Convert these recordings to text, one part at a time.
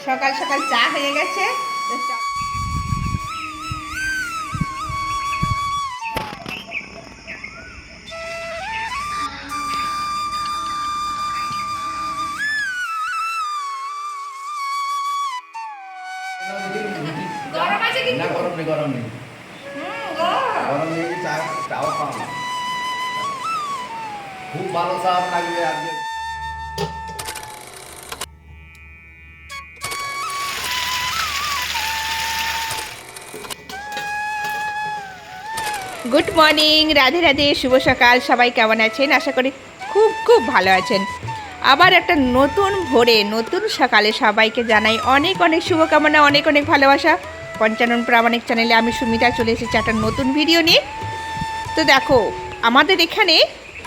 সকাল সকাল চা হয়ে গেছে। গরম আছে কিন্তু? না গরম নেই, গরম নেই, গরম নেই, চাও খাও না। খুব ভালো স্বাদ লাগবে আজকে। গুড মর্নিং, রাধে রাধে, শুভ সকাল। সবাই কেমন আছেন? আশা করি খুব খুব ভালো আছেন। আবার একটা নতুন ভোরে নতুন সকালে সবাইকে জানাই অনেক অনেক শুভকামনা, অনেক অনেক ভালোবাসা। পঞ্চানন প্রামাণিক চ্যানেলে আমি সুমিতা চলে এসেছি একটা নতুন ভিডিও নিয়ে। তো দেখো আমাদের এখানে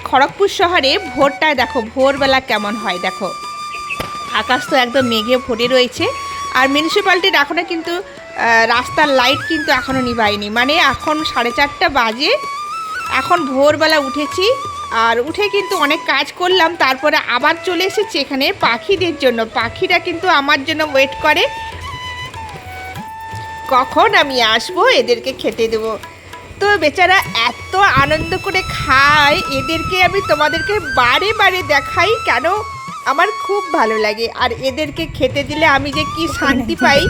খড়গপুর শহরে ভোরটায় দেখো ভোরবেলা কেমন হয়। দেখো আকাশ তো একদম মেঘে ভরে রয়েছে। আর মিউনিসিপ্যালিটির এখনও কিন্তু রাস্তার লাইট কিন্তু এখনও নিভায়নি, মানে এখন 4:30 বাজে। এখন ভোরবেলা উঠেছি, আর উঠে কিন্তু অনেক কাজ করলাম, তারপরে আবার চলে এসেছি এখানে পাখিদের জন্য। পাখিরা কিন্তু আমার জন্য ওয়েট করে কখন আমি আসবো এদেরকে খেতে দেবো। তো বেচারা এত আনন্দ করে খায়, এদেরকে আমি তোমাদেরকে বারে বারে দেখাই, কেন আমার খুব ভালো লাগে। আর এদেরকে খেতে দিলে আমি যে কি শান্তি পাই,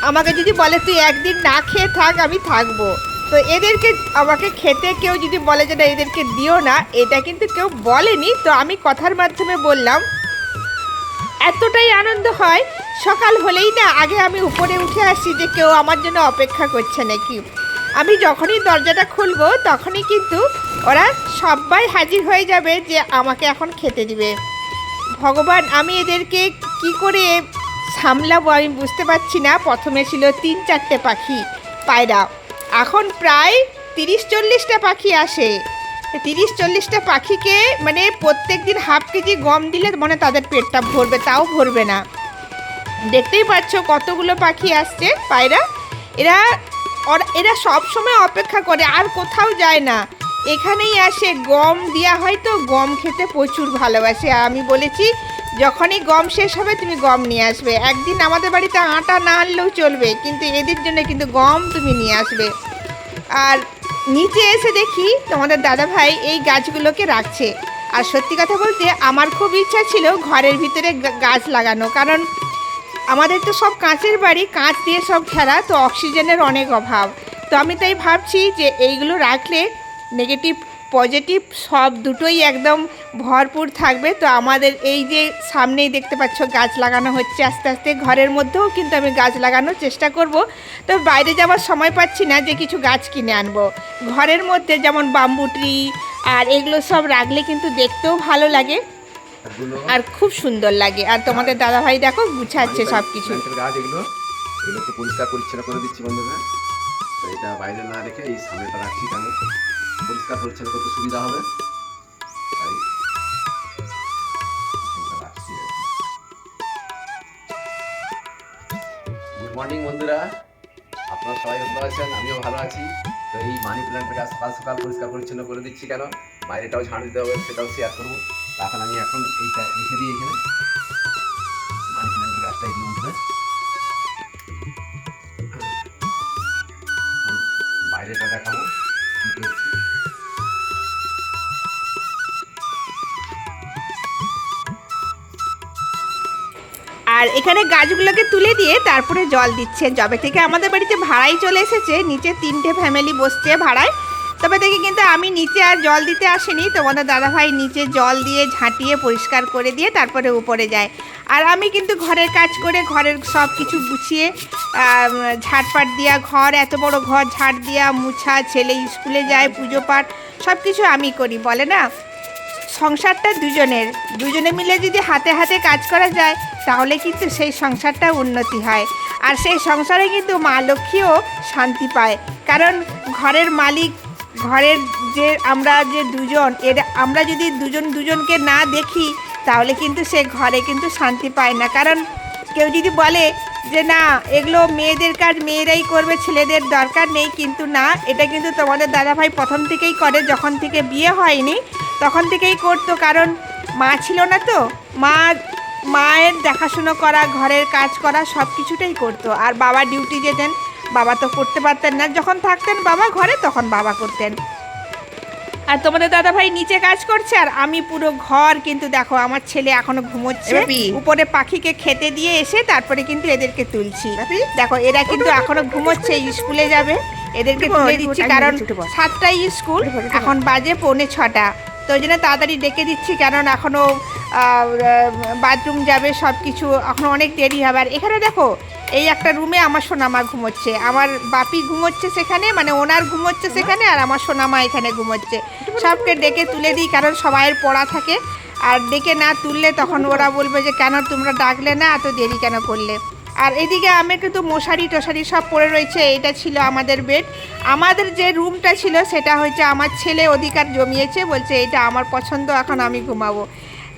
আমাকে যদি বলে তুই একদিন না খেয়ে থাক, আমি থাকবো। তো এদেরকে আমাকে খেতে কেউ যদি বলে যে না এদেরকে দিও না, এটা কিন্তু কেউ বলেনি, তো আমি কথার মাধ্যমে বললাম। এতটাই আনন্দ হয়, সকাল হলেই না আগে আমি উপরে উঠে আসি যে কেউ আমার জন্য অপেক্ষা করছে নাকি। আমি যখনই দরজাটা খুলবো তখনই কিন্তু ওরা সবাই হাজির হয়ে যাবে যে আমাকে এখন খেতে দিবে। ভগবান, আমি এদেরকে কি করে সামলাবো আমি বুঝতে পারছি না। প্রথমে ছিল 3-4টে পাখি পায়রা, এখন প্রায় 30-40টা পাখি আসে। 30-40টা পাখিকে মানে প্রত্যেক দিন হাফ কেজি গম দিলে মানে তাদের পেটটা ভরবে, তাও ভরবে না। দেখতেই পাচ্ছ কতগুলো পাখি আসছে পায়রা। এরা এরা সব সময় অপেক্ষা করে, আর কোথাও যায় না, এখানেই আসে। গম দেওয়া হয় তো গম খেতে প্রচুর ভালোবাসে। আমি বলেছি যখনই গম শেষ হবে তুমি গম নিয়ে আসবে। একদিন আমাদের বাড়িতে আটা না আনলেও চলবে, কিন্তু এদের জন্য কিন্তু গম তুমি নিয়ে আসবে। আর নিচে এসে দেখি তোমাদের দাদাভাই এই গাছগুলোকে রাখছে। আর সত্যি কথা বলতে আমার খুব ইচ্ছা ছিল ঘরের ভিতরে গাছ লাগানো, কারণ আমাদের তো সব কাঁচের বাড়ি, কাঁচ দিয়ে সব ঘেরা, তো অক্সিজেনের অনেক অভাব। তো আমি তাই ভাবছি যে এইগুলো রাখলে নেগেটিভ পজিটিভ সব দুটোই একদম ভরপুর থাকবে। তো আমাদের এই যে সামনেই দেখতে পাচ্ছ গাছ লাগানো হচ্ছে আস্তে আস্তে, ঘরের মধ্যেও কিন্তু আমি গাছ লাগানোর চেষ্টা করব। তো বাইরে যাওয়ার সময় পাচ্ছি না যে কিছু গাছ কিনে আনবো। ঘরের মধ্যে যেমন বাম্বু ট্রি আর এগুলো সব রাখলে কিন্তু দেখতেও ভালো লাগে আর খুব সুন্দর লাগে। আর তোমাদের দাদাভাই দেখো গুছাচ্ছে সব কিছু। গাছ এগুলো একটু পরিষ্কার পরিচ্ছন্ন করে দিচ্ছি বন্ধুরা। তো এটা বাইরে না রেখে এই সামনেটা রাখছি, কেন পরিষ্কার পরিচ্ছন্ন করতে সুবিধা হবে, তাই রাখছি। গুড মর্নিং বন্ধুরা, আপনারা সবাই ভালো আছেন, আমিও ভালো আছি। তো এই মানি প্ল্যান্টটা সকাল সকাল পরিষ্কার পরিচ্ছন্ন করে দিচ্ছি, কেন বাইরেটাও ঝাড়ু দিতে হবে, সেটাও শেয়ার করবো। এখন আমি এইটা রেখে দিই এখানে, মানি প্ল্যান্টের গাছটা এগিয়ে উঠবে। বাইরেটা দেখাবো কি করছি। আর এখানে গাছগুলোকে তুলে দিয়ে তারপরে জল দিচ্ছে। যবে থেকে আমাদের বাড়িতে ভাড়াই চলে এসেছে, নিচে 3টে ফ্যামিলি বসছে ভাড়ায়, তবে থেকে কিন্তু আমি নিচে আর জল দিতে আসিনি। তোমাদের দাদাভাই নিচে জল দিয়ে ঝাঁটিয়ে পরিষ্কার করে দিয়ে তারপরে উপরে যায়। আর আমি কিন্তু ঘরের কাজ করে ঘরের সব কিছু গুছিয়ে ঝাড়পাট দিয়া, ঘর এত বড় ঘর ঝাড় দিয়া, মুছা, ছেলে স্কুলে যায়, পুজো পাঠ সব কিছু আমি করি। বলে না সংসারটা দুজনে মিলে যদি হাতে হাতে কাজ করা যায় তাহলে কিন্তু সেই সংসারটা উন্নতি হয়। আর সেই সংসারে কিন্তু মা লক্ষ্মীও শান্তি পায়, কারণ ঘরের মালিক, ঘরের যে আমরা যে দুজন, আমরা যদি দুজনকে না দেখি তাহলে কিন্তু সে ঘরে কিন্তু শান্তি পায় না। কারণ কেউ যদি বলে যে না এগুলো মেয়েদের কাজ মেয়েরাই করবে, ছেলেদের দরকার নেই, কিন্তু না, এটা কিন্তু তোমাদের দাদাভাই প্রথম থেকেই করে। যখন থেকে বিয়ে হয়নি তখন থেকেই করতো, কারণ মা ছিল না, তো মায়ের মেয়ের দেখাশুনো করা, ঘরের কাজ করা সব কিছুটাই করতো। আর বাবা ডিউটি যেতেন, বাবা তো করতে পারতেন না, যখন থাকতেন বাবা ঘরে তখন বাবা করতেন। আর তোমাদের দাদা ভাই নিচে কাজ করছে, আর আমি পুরো ঘর কিন্তু দেখো আমার ছেলে এখনো ঘুমোচ্ছে, উপরে পাখিকে খেতে দিয়ে এসে তারপরে কিন্তু এদেরকে তুলছি। দেখো এরা কিন্তু এখনো ঘুমোচ্ছে, স্কুলে যাবে, এদেরকে তুলে দিচ্ছি কারণ 7টায় স্কুল, এখন বাজে 5:45। তো ওই জন্য তাড়াতাড়ি ডেকে দিচ্ছি, কারণ এখনও বাথরুম যাবে, সব কিছু এখনও অনেক দেরি হবে। আর এখানে দেখো এই একটা রুমে আমার সোনামা ঘুমোচ্ছে, আমার বাপি ঘুমোচ্ছে সেখানে, মানে ওনার ঘুমোচ্ছে সেখানে, আর আমার সোনামা এখানে ঘুমোচ্ছে। সবকে ডেকে তুলে দিই কারণ সবাইয়ের পড়া থাকে, আর ডেকে না তুললে তখন ওরা বলবে যে কেন তোমরা ডাকলে না, এত দেরি কেন করলে। আর এদিকে আমি কিন্তু মশারি টশারি সব পড়ে রয়েছে। এটা ছিল আমাদের বেড। আমাদের যে রুমটা ছিল সেটা হচ্ছে আমার ছেলে অধিকার জমিয়েছে, বলছে এটা আমার পছন্দ, এখন আমি ঘুমাবো।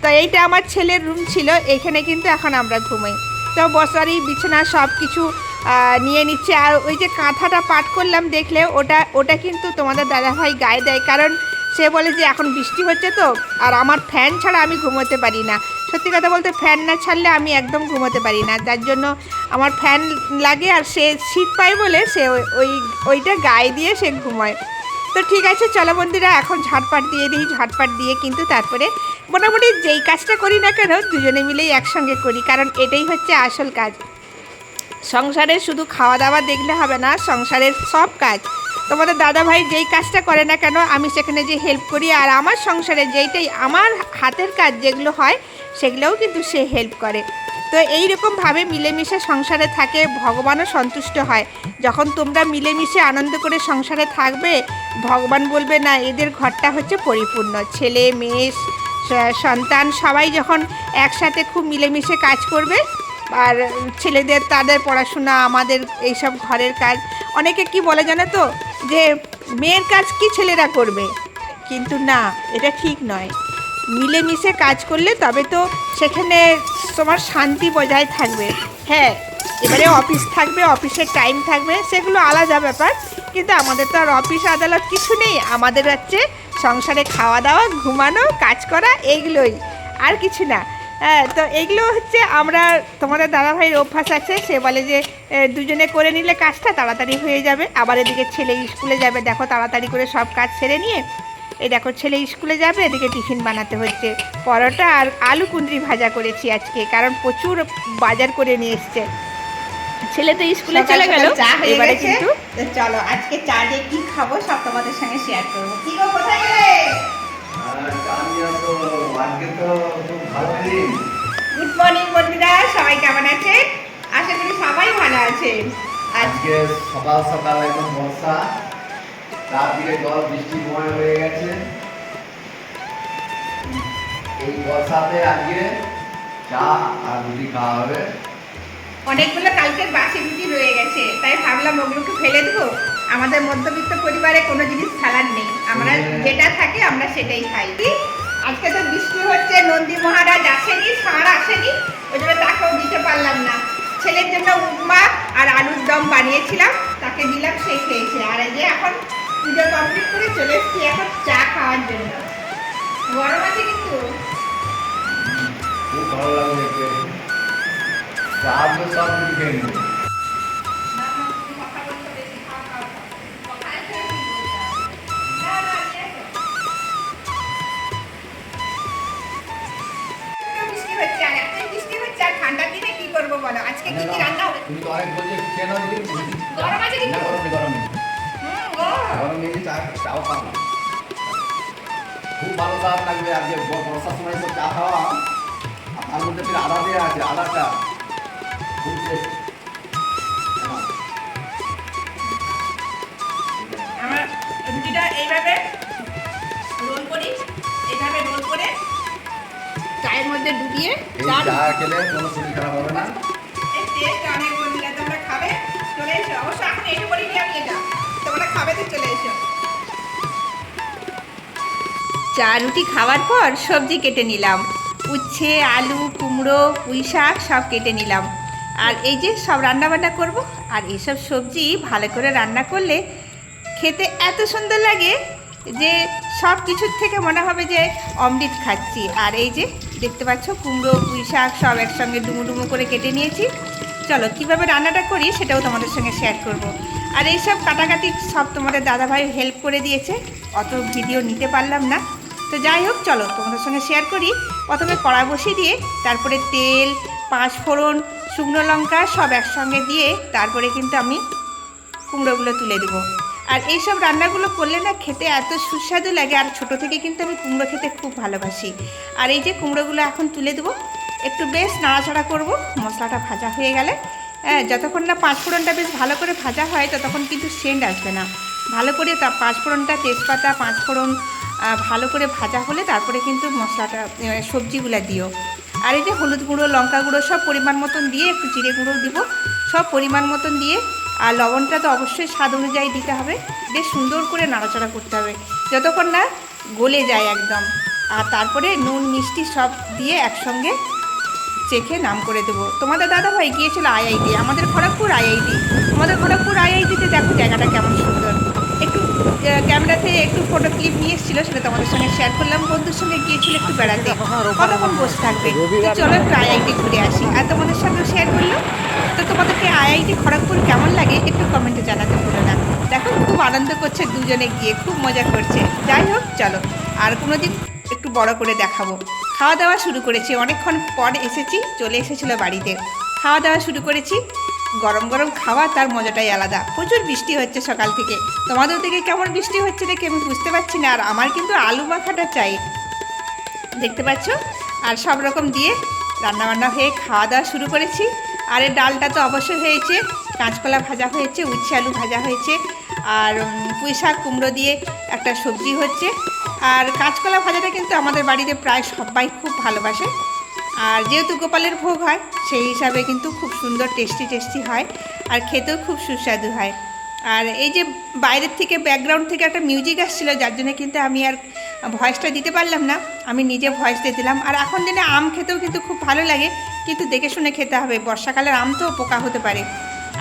তো এইটা আমার ছেলের রুম ছিল, এখানে কিন্তু এখন আমরা ঘুমাই। তো বসারি বিছানা সব কিছু নিয়ে নিচ্ছে। আর ওই যে কাঁথাটা পাট করলাম দেখলে, ওটা কিন্তু তোমাদের দাদাভাই গায়ে দেয়, কারণ সে বলে যে এখন বৃষ্টি হচ্ছে তো, আর আমার ফ্যান ছাড়া আমি ঘুমোতে পারি না। সত্যি কথা বলতে ফ্যান না ছাড়লে আমি একদম ঘুমোতে পারি না, যার জন্য আমার ফ্যান লাগে। আর সে শীত পায় বলে সে ওইটা গায়ে দিয়ে সে ঘুমায়। তো ঠিক আছে, চলো বন্ধুরা এখন ঝাটপাট দিয়ে দিই। ঝাটপাট দিয়ে কিন্তু তারপরে মোটামুটি যেই কাজটা করি না কেন দুজনে মিলেই একসঙ্গে করি, কারণ এটাই হচ্ছে আসল কাজ। সংসারের শুধু খাওয়া দাওয়া দেখলে হবে না, সংসারের সব কাজ তোমাদের দাদাভাই যেই কাজটা করে না কেন আমি সেখানে যে হেল্প করি, আর আমার সংসারে যেইটাই আমার হাতের কাজ যেগুলো হয় সেগুলোও কিন্তু সে হেল্প করে। তো এইরকমভাবে মিলেমিশে সংসারে থাকে, ভগবানও সন্তুষ্ট হয়। যখন তোমরা মিলেমিশে আনন্দ করে সংসারে থাকবে, ভগবান বলবে না এদের ঘরটা হচ্ছে পরিপূর্ণ। ছেলে মেয়ে সন্তান সবাই যখন একসাথে খুব মিলেমিশে কাজ করবে, আর ছেলেদের তাদের পড়াশোনা, আমাদের এইসব ঘরের কাজ, অনেকে কি বলে জানো তো যে মেয়ের কাজ কি ছেলেরা করবে, কিন্তু না, এটা ঠিক নয়। মিলেমিশে কাজ করলে তবে তো সেখানে তোমার শান্তি বজায় থাকবে। হ্যাঁ, এবারে অফিস থাকবে, অফিসের টাইম থাকবে, সেগুলো আলাদা ব্যাপার, কিন্তু আমাদের তো আর অফিস আদালত কিছু নেই। আমাদের হচ্ছে সংসারে খাওয়া দাওয়া, ঘুমানো, কাজ করা, এইগুলোই, আর কিছু না। হ্যাঁ, তো এইগুলো হচ্ছে আমরা, তোমাদের দাদাভাইয়ের অভ্যাস আছে, সে বলে যে দুজনে করে নিলে কাজটা তাড়াতাড়ি হয়ে যাবে। আবার এদিকে ছেলে স্কুলে যাবে, দেখো তাড়াতাড়ি করে সব কাজ সেরে নিয়ে এই দেখো ছেলে স্কুলে যাবে, এদিকে টিফিন বানাতে হচ্ছে। পরোটা আর আলু কুঁদরি ভাজা করেছি আজকে, কারণ প্রচুর বাজার করে নিয়ে এসছে। ছেলে তো স্কুলে চলে গেল, এবারে কিন্তু চলো আজকে চা দিয়ে কি খাবো সব তোমাদের সঙ্গে শেয়ার করবো। কি গো, কোথায় গেলে? গুড মর্নিং বন্ধুরা, সবাই কেমন আছে? আশা করি সবাই ভালো আছে। আজকে সকাল সকাল একদম বর্ষা, চারদিকে জল, বৃষ্টি ময় হয়ে গেছে। এই বর্ষাতে আজকে চা আর রুটি খাওয়া হবে। অনেকগুলো কালকের বাসি রুটি রয়ে গেছে, তাই ভাবলাম ওগুলোকে ফেলে দেবো। আমাদের মধ্যবিত্ত পরিবারে কোনো জিনিস ফেলার নেই, আমরা যেটা থাকে আমরা সেটাই খাই। আজকে তো বৃষ্টি হচ্ছে, নন্দী মহারাজ আসেনি, ষাঁড় আসেনি, ওই জন্য তাকেও দিতে পারলাম না। ছেলের জন্য উপমা আর আলুর দম বানিয়েছিলাম, তাকে দিলাম, সে খেয়েছে। আর এই যে এখন পুজো কমপ্লিট করে চলে এসেছি এখন চা খাওয়ার জন্য। গরম আছে কিন্তু খুব ভালো লাগবে, চা তো সব কিছু খেয়ে নেবো। ঠান্ডার দিনে কি করবো বলো? আজকে কি কি রান্না হবে? তুমি তো অনেক বলছো কেন দিদি? গরম আছে কিন্তু? না, গরম নেই। গরম নেই, চাও খাও না। খুব ভালো স্বাদ লাগবে আজকে বর্ষার সময় তো চা খাওয়া, আর তার মধ্যে ফির আদা দেওয়া আছে, আদাটা খুব টেস্ট। আমার রুটিটা এইভাবে রোল করি, এইভাবে রোল করে চায়ের মধ্যে ডুবিয়ে চা খেলে কোনো শরীর খারাপ হবে না। এই টেস্ট অনেক বন্ধুরা, তোমরা খাবে, চলে এসো। অবশ্য এখন এসে করিনি আমি এটা, তোমরা খাবে তো চলে এসো। চা রুটি খাওয়ার পর সবজি কেটে নিলাম, উচ্ছে, আলু, কুমড়ো, পুঁই শাক সব কেটে নিলাম। আর এই যে সব রান্নাবান্না করব, আর এইসব সবজি ভালো করে রান্না করলে খেতে এত সুন্দর লাগে যে সব কিছুর থেকে মনে হবে যে অমৃত খাচ্ছি। আর এই যে দেখতে পাচ্ছ কুমড়ো পুঁই শাক সব একসঙ্গে ডুমো ডুমো করে কেটে নিয়েছি। চলো কীভাবে রান্নাটা করি সেটাও তোমাদের সঙ্গে শেয়ার করব। আর এইসব কাটাকাটি সব তোমাদের দাদাভাই হেল্প করে দিয়েছে, অত ভিডিও নিতে পারলাম না। তো যাই হোক চলো তোমাদের সঙ্গে শেয়ার করি। প্রথমে কড়া বসিয়ে দিয়ে তারপরে তেল, 5 ফোড়ন, শুকনো লঙ্কা সব একসঙ্গে দিয়ে তারপরে কিন্তু আমি কুমড়োগুলো তুলে দেবো। আর এইসব রান্নাগুলো করলে না খেতে এত সুস্বাদু লাগে। আর ছোটো থেকে কিন্তু আমি কুমড়ো খেতে খুব ভালোবাসি। আর এই যে কুমড়োগুলো এখন তুলে দেবো, একটু বেশ নাড়াচাড়া করব। মশলাটা ভাজা হয়ে গেলে যতক্ষণ না 5 ফোড়নটা বেশ ভালো করে ভাজা হয় ততক্ষণ কিন্তু সেন্ট আসবে না। ভালো করে 5 ফোড়নটা, তেজপাতা, 5 ফোড়ন ভালো করে ভাজা হলে তারপরে কিন্তু মশলাটা সবজিগুলো দিও। আর এই যে হলুদ গুঁড়ো, লঙ্কা গুঁড়ো সব পরিমাণ মতন দিয়ে, একটু জিরে গুঁড়ো দিব, সব পরিমাণ মতন দিয়ে। আর লবণটা তো অবশ্যই স্বাদ অনুযায়ী দিতে হবে। বেশ সুন্দর করে নাড়াচাড়া করতে হবে যতক্ষণ না গলে যায় একদম। আর তারপরে নুন মিষ্টি সব দিয়ে একসঙ্গে চেখে নাম করে দেবো। তোমাদের দাদাভাই গিয়েছিল আইআইটি, আমাদের খড়গপুর আইআইটি। আমাদের খড়গপুর আইআইটিতে দেখো জায়গাটা কেমন সুন্দর। একটু ক্যামেরাতে একটু ফটো ক্লিপ নিয়ে এসেছিলো, সেটা তোমাদের সঙ্গে শেয়ার করলাম। বন্ধুর সঙ্গে গিয়েছিল একটু বেড়াতে, কতক্ষণ বসে থাকবে, তো চলো একটু আইআইটি ঘুরে আসি। আর তোমাদের সঙ্গেও শেয়ার করলো। তো তোমাদেরকে আইআইটি খড়গপুর কেমন লাগে একটু কমেন্টে জানাতে ভুলো না। দেখো খুব আনন্দ করছে দুজনে গিয়ে, খুব মজা করছে। যাই হোক চলো আর কোনো দিন একটু বড় করে দেখাবো। খাওয়া দাওয়া শুরু করেছি, অনেকক্ষণ পর এসেছি, চলে এসেছিলো বাড়িতে। খাওয়া দাওয়া শুরু করেছি, গরম গরম খাওয়া তার মজাটাই আলাদা। প্রচুর বৃষ্টি হচ্ছে সকাল থেকে। তোমাদের দিকে কেমন বৃষ্টি হচ্ছে দেখে আমি বুঝতে পারছি না। আর আমার কিন্তু আলু মাখাটা চাই, দেখতে পাচ্ছ। আর সব রকম দিয়ে রান্নাবান্না হয়ে খাওয়া দাওয়া শুরু করেছি। আর এই ডালটা তো অবশ্যই হয়েছে, কাঁচকলা ভাজা হয়েছে, উচ্ছে আলু ভাজা হয়েছে, আর পুঁই শাক কুমড়ো দিয়ে একটা সবজি হচ্ছে। আর কাঁচকলা ভাজাটা কিন্তু আমাদের বাড়িতে প্রায় সবাই খুব ভালোবাসে। আর যেহেতু গোপালের ভোগ হয় সেই হিসাবে কিন্তু খুব সুন্দর টেস্টি হয়, আর খেতেও খুব সুস্বাদু হয়। আর এই যে বাইরের থেকে ব্যাকগ্রাউন্ড থেকে একটা মিউজিক আসছিল, যার জন্য কিন্তু আমি আর ভয়েসটা দিতে পারলাম না, আমি নিজে ভয়েস দিয়ে দিলাম। আর এখন দিনে আম খেতেও কিন্তু খুব ভালো লাগে, কিন্তু দেখে শুনে খেতে হবে, বর্ষাকালের আম তো পোকা হতে পারে।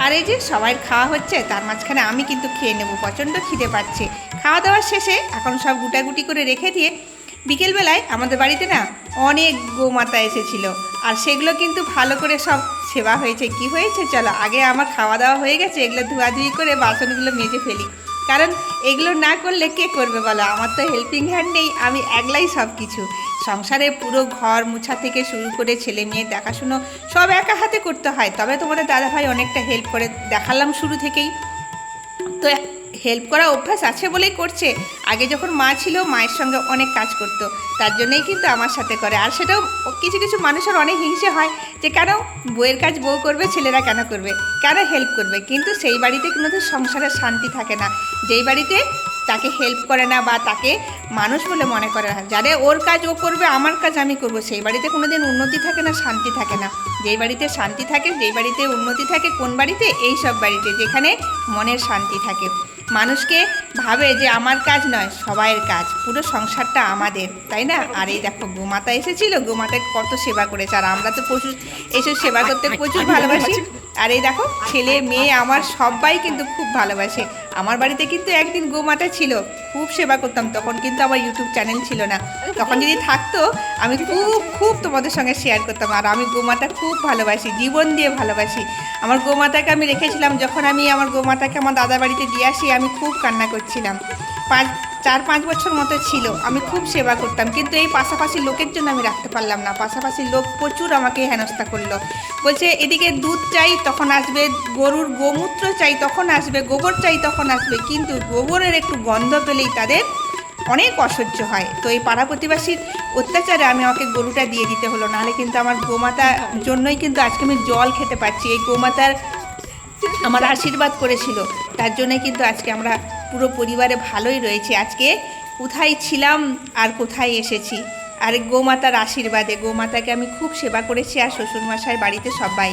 আর এই যে সবাই খাওয়া হচ্ছে, তার মাঝখানে আমি কিন্তু খেয়ে নেব, প্রচণ্ড খিদে পাচ্ছে। খাওয়া দাওয়ার শেষে এখন সব গুটাগুটি করে রেখে দিয়ে বিকেলবেলায় আমাদের বাড়িতে না অনেক গোমাতা এসেছিলো, আর সেগুলো কিন্তু ভালো করে সব সেবা হয়েছে। কি হয়েছে চলো আগে আমার খাওয়া দাওয়া হয়ে গেছে, এগুলো ধোয়াধুয়ি করে বাসনগুলো মেজে ফেলি, কারণ এগুলো না করলে কে করবে বলো। আমার তো হেল্পিং হ্যান্ড নেই, আমি একলাই সব কিছু সংসারে পুরো ঘর মোছা থেকে শুরু করে ছেলে মেয়ে দেখাশুনো সব একা হাতে করতে হয়। তবে তোমাদের দাদাভাই অনেকটা হেল্প করে, দেখালাম শুরু থেকেই। তো হেল্প করা অভ্যাস আছে বলেই করছে। আগে যখন মা ছিল মায়ের সঙ্গে অনেক কাজ করতো, তার জন্যই কিন্তু আমার সাথে করে। আর সেটাও কিছু কিছু মানুষের অনেক হিংসে হয় যে কেন বউয়ের কাজ বউ করবে, ছেলেরা কেন করবে, কেন হেল্প করবে। কিন্তু সেই বাড়িতে কিন্তু সংসারের শান্তি থাকে না, যেই বাড়িতে তাকে হেল্প করে না বা তাকে মানুষ বলে মনে করে না, যারে ওর কাজ ও করবে, আমার কাজ আমি করব, সেই বাড়িতে কোনো দিন উন্নতি থাকে না, শান্তি থাকে না। যেই বাড়িতে শান্তি থাকে, যেই বাড়িতে উন্নতি থাকে, কোন বাড়িতে? এই সব বাড়িতে যেখানে মনের শান্তি থাকে। মানুষকে ভাবে যে আমার কাজ নয়, সবাইয়ের কাজ, পুরো সংসারটা আমাদের, তাই না? আর এই দেখো গোমাতা এসেছিল, গোমাতাকে কত সেবা করেছে। আর আমরা তো প্রচুর এইসব সেবা করতে প্রচুর ভালোবাসি। আর এই দেখো ছেলে মেয়ে আমার সবাই কিন্তু খুব ভালোবাসে। আমার বাড়িতে কিন্তু একদিন গোমাতা ছিল, খুব সেবা করতাম। তখন কিন্তু আমার ইউটিউব চ্যানেল ছিল না, তখন যদি থাকতো আমি খুব তোমাদের সঙ্গে শেয়ার করতাম। আর আমি গোমাতা খুব ভালোবাসি, জীবন দিয়ে ভালোবাসি। আমার গোমাতাকে আমি রেখেছিলাম, যখন আমি আমার গোমাতাকে আমার দাদা বাড়িতে দিয়ে আসি আমি খুব কান্না করছিলাম। 4-5 বছর মতো ছিল, আমি খুব সেবা করতাম, কিন্তু এই পাশাপাশি লোকের জন্য আমি রাখতে পারলাম না। পাশাপাশি লোক প্রচুর আমাকে হেনস্থা করলো, বলছে এদিকে দুধ চাই তখন আসবে, গরুর গোমূত্র চাই তখন আসবে, গোবর চাই তখন আসবে, কিন্তু গোবরের একটু গন্ধ পেলেই তাদের অনেক অসহ্য হয়। তো এই পাড়া প্রতিবাসীর অত্যাচারে আমাকে গরুটা দিয়ে দিতে হলো, নাহলে কিন্তু আমার গোমাতার জন্যই কিন্তু আজকে আমি জল খেতে পারছি। এই গোমাতার আমার আশীর্বাদ করেছিল, তার জন্যই কিন্তু আজকে আমরা পুরো পরিবারে ভালোই রয়েছে। আজকে কোথায় ছিলাম আর কোথায় এসেছি, আর গোমাতার আশীর্বাদে। গোমাতাকে আমি খুব সেবা করেছি, আর শ্বশুরমশাই বাড়িতে সবাই।